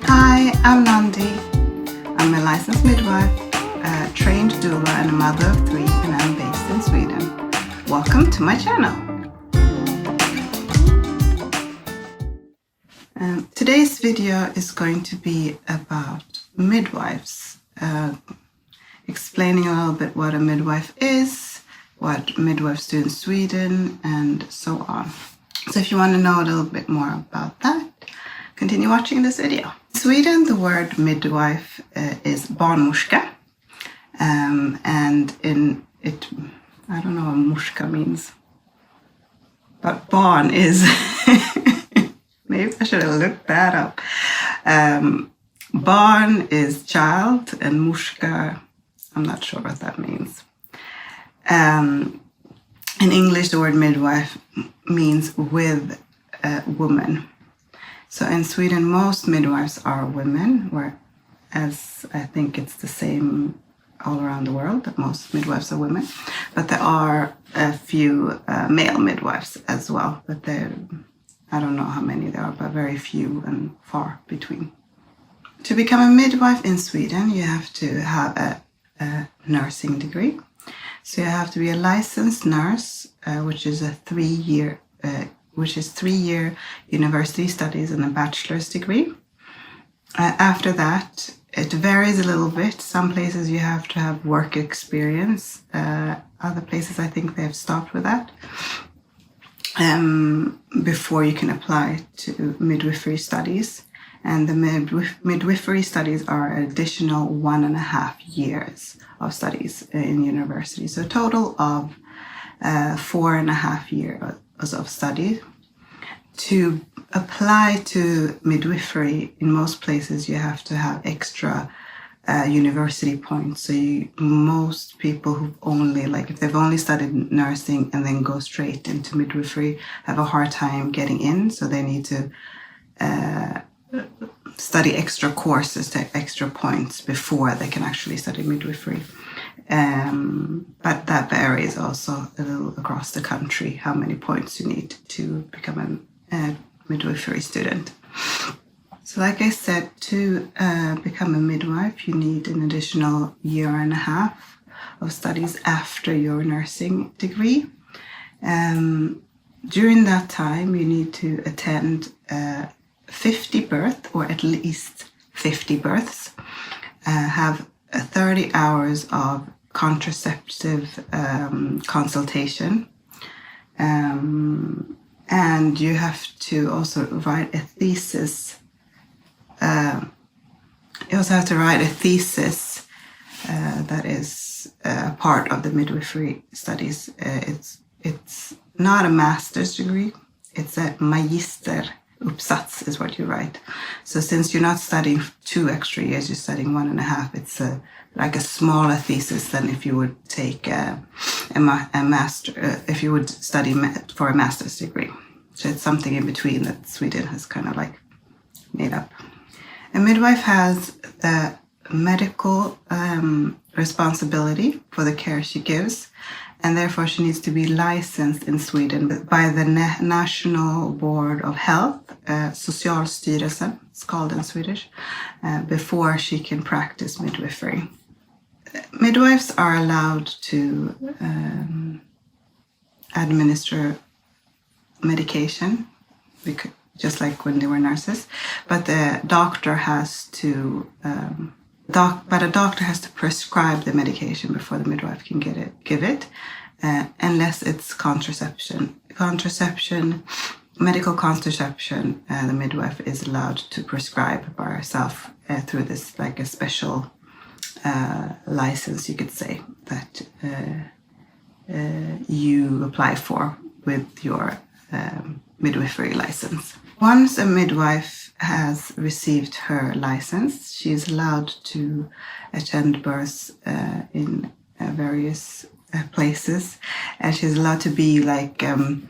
Hi, I'm Nandi. I'm a licensed midwife, a trained doula, and a mother of 3, and I'm based in Sweden. Welcome to my channel. Today's video is going to be about midwives, explaining a little bit what a midwife is, what midwives do in Sweden, and so on. So if you want to know a little bit more about that, continue watching this video. In Sweden, the word midwife is Barnmorska, and I don't know what morska means, but barn is, maybe I should have looked that up. Barn is child, and morska, I'm not sure what that means. In English, the word midwife means with a woman. So in Sweden, most midwives are women, whereas I think it's the same all around the world, that most midwives are women. But there are a few male midwives as well, but I don't know how many there are, but very few and far between. To become a midwife in Sweden, you have to have a nursing degree. So you have to be a licensed nurse, which is 3-year university studies and a bachelor's degree. After that, it varies a little bit. Some places you have to have work experience. Other places, I think they have stopped with that. Before you can apply to midwifery studies. And the midwifery studies are an additional 1.5 years of studies in university. So a total of 4.5 years of study. To apply to midwifery, in most places you have to have extra university points. So most people who've only, if they've only studied nursing and then go straight into midwifery, have a hard time getting in. So they need to study extra courses, take extra points before they can actually study midwifery. But that varies also a little across the country, how many points you need to become a midwifery student. So like I said, to become a midwife, you need an additional 1.5 years of studies after your nursing degree. During that time, you need to attend 50 births, or at least 50 births, have 30 hours of contraceptive consultation, and you have to also write a thesis. You also have to write a thesis that is part of the midwifery studies. It's not a master's degree; it's a magister. Uppsats is what you write. So since you're not studying 2 extra years, you're studying 1.5. It's like a smaller thesis than if you would take a master, if you would study for a master's degree. So it's something in between that Sweden has kind of made up. A midwife has the medical responsibility for the care she gives, and therefore she needs to be licensed in Sweden by the National Board of Health, Socialstyrelsen, it's called in Swedish, before she can practice midwifery. Midwives are allowed to administer medication, just like when they were nurses, but the doctor has to a doctor has to prescribe the medication before the midwife can give it, unless it's contraception. Medical contraception, the midwife is allowed to prescribe by herself through this, a special license, you could say, that you apply for with your midwifery license. Once a midwife has received her license, she is allowed to attend births in various places, and she's allowed to be the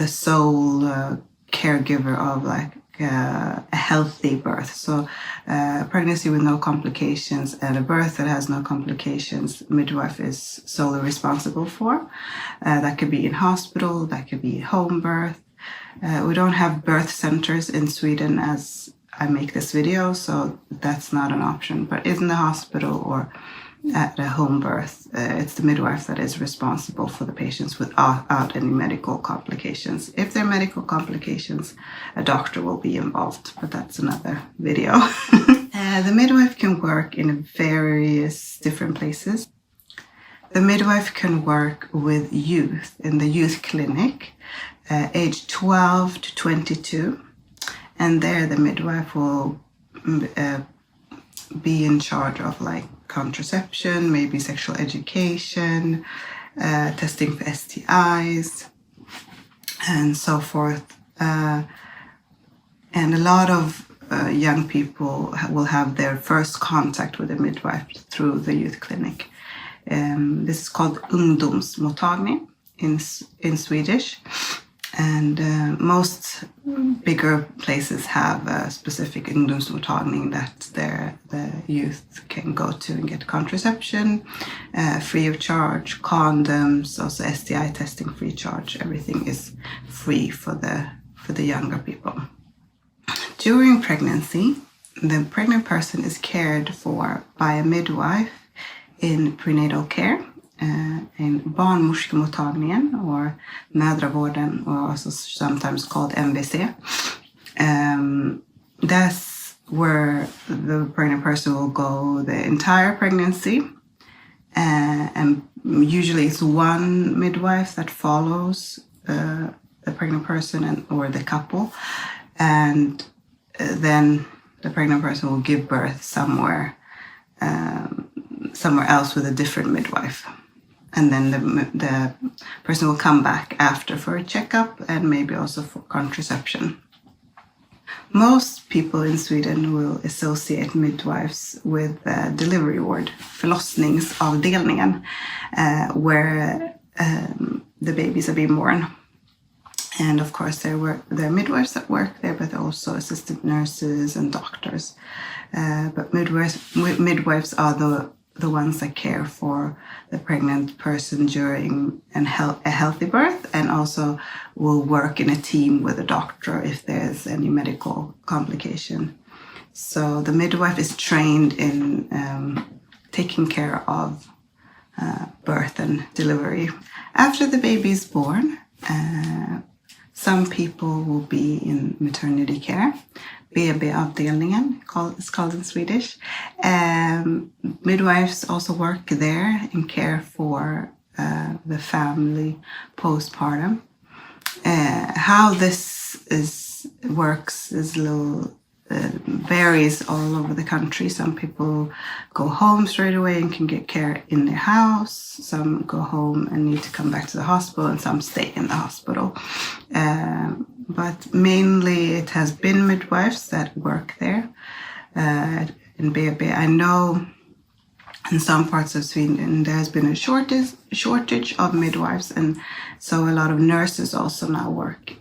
sole caregiver of a healthy birth. So pregnancy with no complications and a birth that has no complications, midwife is solely responsible for. That could be in hospital, that could be home birth. We don't have birth centers in Sweden as I make this video, so that's not an option. But in the hospital or at a home birth, it's the midwife that is responsible for the patients without any medical complications. If there are medical complications, a doctor will be involved, but that's another video. The midwife can work in various different places. The midwife can work with youth in the youth clinic, age 12 to 22. And there the midwife will be in charge of like contraception, maybe sexual education, testing for STIs, and so forth. And a lot of young people will have their first contact with a midwife through the youth clinic. This is called ungdomsmottagning in Swedish. And most bigger places have a specific ungdomsmottagning that the youth can go to and get contraception free of charge, condoms, also STI testing free charge. Everything is free for the younger people. During pregnancy, the pregnant person is cared for by a midwife in prenatal care. In Barnmorska or mödravården, or also sometimes called MVC. That's where the pregnant person will go the entire pregnancy. And usually it's one midwife that follows the pregnant person or the couple. And then the pregnant person will give birth somewhere else with a different midwife. And then the person will come back after for a checkup and maybe also for contraception. Most people in Sweden will associate midwives with the delivery ward, förlossningsavdelningen, where the babies are being born. And of course there are midwives that work there, but also assistant nurses and doctors. But midwives are the ones that care for the pregnant person during a healthy birth, and also will work in a team with a doctor if there's any medical complication. So the midwife is trained in taking care of birth and delivery. After the baby is born, some people will be in maternity care. BB-avdelningen is called in Swedish. Midwives also work there and care for the family postpartum. How this works is a little varies all over the country. Some people go home straight away and can get care in their house. Some go home and need to come back to the hospital, and some stay in the hospital. But mainly it has been midwives that work there in BB. I know in some parts of Sweden there has been a shortage of midwives, and so a lot of nurses also now work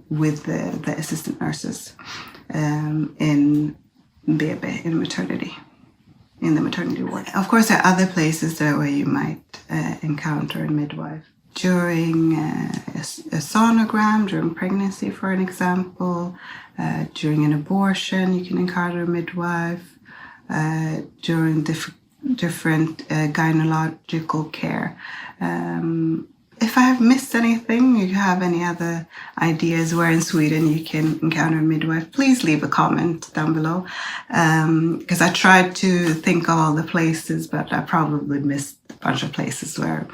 with the assistant nurses in BB, in the maternity ward. Of course, there are other places there where you might encounter a midwife. During a sonogram, during pregnancy, for an example, during an abortion, you can encounter a midwife. During different gynecological care. If I have missed anything, you have any other ideas where in Sweden you can encounter a midwife, please leave a comment down below. Because I tried to think of all the places, but I probably missed a bunch of places where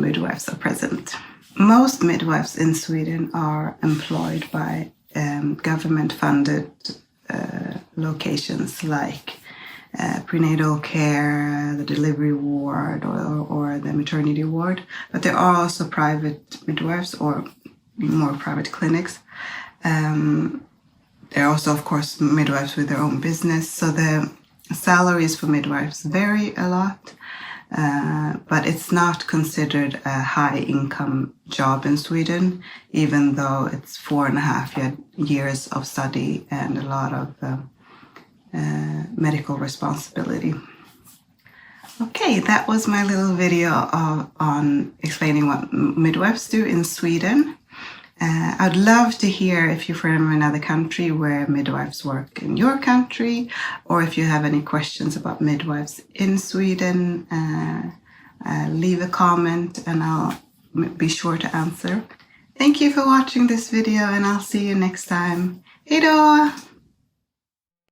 midwives are present. Most midwives in Sweden are employed by government-funded locations like prenatal care, the delivery ward, or the maternity ward. But there are also private midwives or more private clinics. There are also, of course, midwives with their own business. So the salaries for midwives vary a lot, but it's not considered a high-income job in Sweden, even though it's 4.5 years of study and a lot of medical responsibility. Okay, that was my little video on explaining what midwives do in Sweden. I'd love to hear if you're from another country where midwives work in your country, or if you have any questions about midwives in Sweden. Leave a comment and I'll be sure to answer. Thank you for watching this video, and I'll see you next time. Hej då!